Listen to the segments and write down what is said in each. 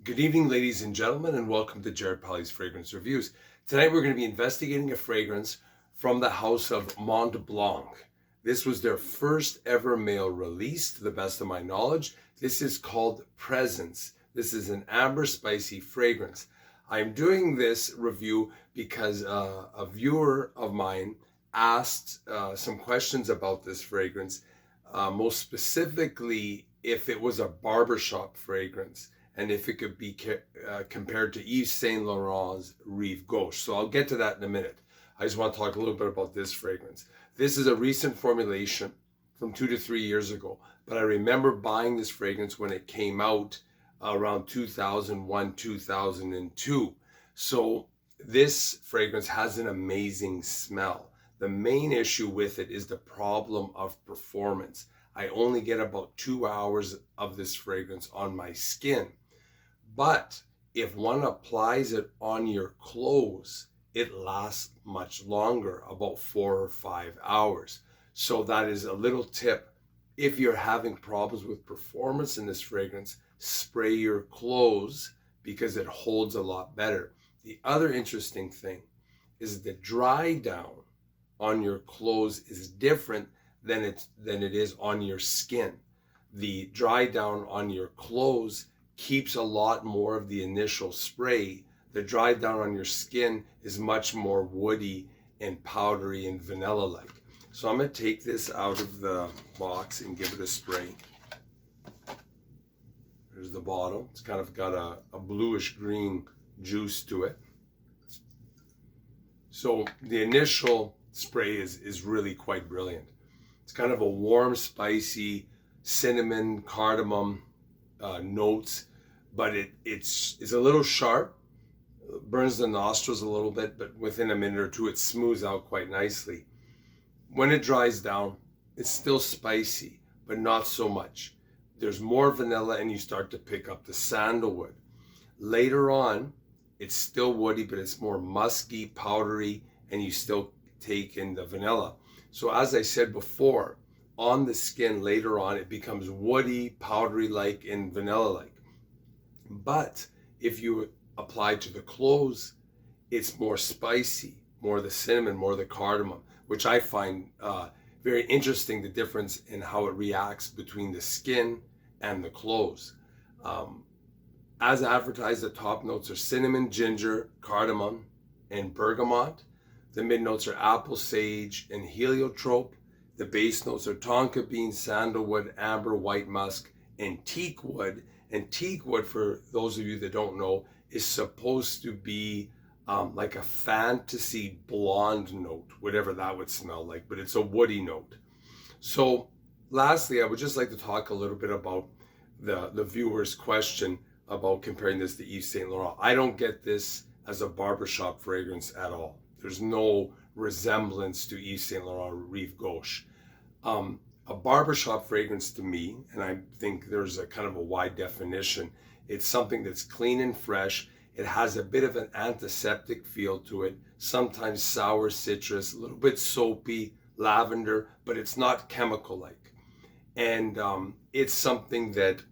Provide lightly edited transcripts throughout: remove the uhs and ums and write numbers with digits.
Good evening, ladies and gentlemen, and welcome to Jared Polly's Fragrance Reviews. Tonight we're going to be investigating a fragrance from the house of Mont Blanc. This was their first ever male release, to the best of my knowledge. This is called Presence. This is an amber spicy fragrance. I'm doing this review because a viewer of mine asked some questions about this fragrance, most specifically if it was a barbershop fragrance, and if it could be compared to Yves Saint Laurent's Rive Gauche. So I'll get to that in a minute. I just want to talk a little bit about this fragrance. This is a recent formulation from 2 to 3 years ago, but I remember buying this fragrance when it came out around 2001, 2002. So this fragrance has an amazing smell. The main issue with it is the problem of performance. I only get about 2 hours of this fragrance on my skin. But if one applies it on your clothes, it lasts much longer, about 4 or 5 hours. So that is a little tip. If you're having problems with performance in this fragrance, spray your clothes because it holds a lot better. The other interesting thing is the dry down on your clothes is different than it is on your skin. The dry down on your clothes keeps a lot more of the initial spray. The dry down on your skin is much more woody and powdery and vanilla-like. So I'm going to take this out of the box and give it a spray. There's the bottle. It's kind of got a bluish green juice to it. So the initial spray is really quite brilliant. It's kind of a warm, spicy cinnamon, cardamom notes, but it's a little sharp, burns the nostrils a little bit, but within a minute or two it smooths out quite nicely. When it dries down, it's still spicy, but not so much. There's more vanilla and you start to pick up the sandalwood. Later on, it's still woody, but it's more musky, powdery, and you still take in the vanilla. So as I said before, on the skin later on, it becomes woody, powdery-like, and vanilla-like. But if you apply to the clothes, it's more spicy, more the cinnamon, more the cardamom, which I find very interesting, the difference in how it reacts between the skin and the clothes. As advertised, the top notes are cinnamon, ginger, cardamom, and bergamot. The mid notes are apple, sage, and heliotrope. The base notes are tonka bean, sandalwood, amber, white musk, and teak wood. And teak wood, for those of you that don't know, is supposed to be like a fantasy blonde note, whatever that would smell like, but it's a woody note. So lastly, I would just like to talk a little bit about the viewer's question about comparing this to Yves Saint Laurent. I don't get this as a barbershop fragrance at all. There's no resemblance to Yves Saint Laurent Rive Gauche. A barbershop fragrance to me, and I think there's a kind of a wide definition, it's something that's clean and fresh. It has a bit of an antiseptic feel to it, sometimes sour citrus, a little bit soapy, lavender, but it's not chemical-like. And it's something that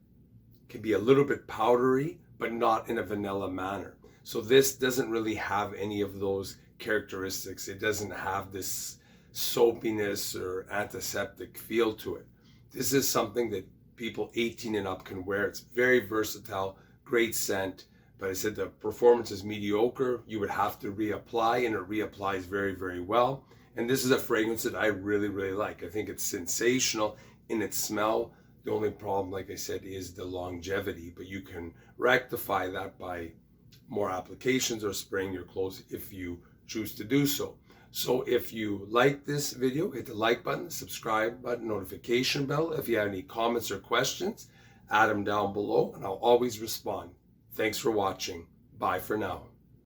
can be a little bit powdery, but not in a vanilla manner. So this doesn't really have any of those characteristics. It doesn't have this soapiness or antiseptic feel to it. This is something that people 18 and up can wear. It's very versatile, great scent, but I said the performance is mediocre. You would have to reapply, and it reapplies very, very well. And this is a fragrance that I really, really like. I think it's sensational in its smell. The only problem, like I said, is the longevity, but you can rectify that by more applications or spraying your clothes if you choose to do so. So if you like this video, hit the like button, subscribe button, notification bell. If you have any comments or questions, add them down below and I'll always respond. Thanks for watching. Bye for now.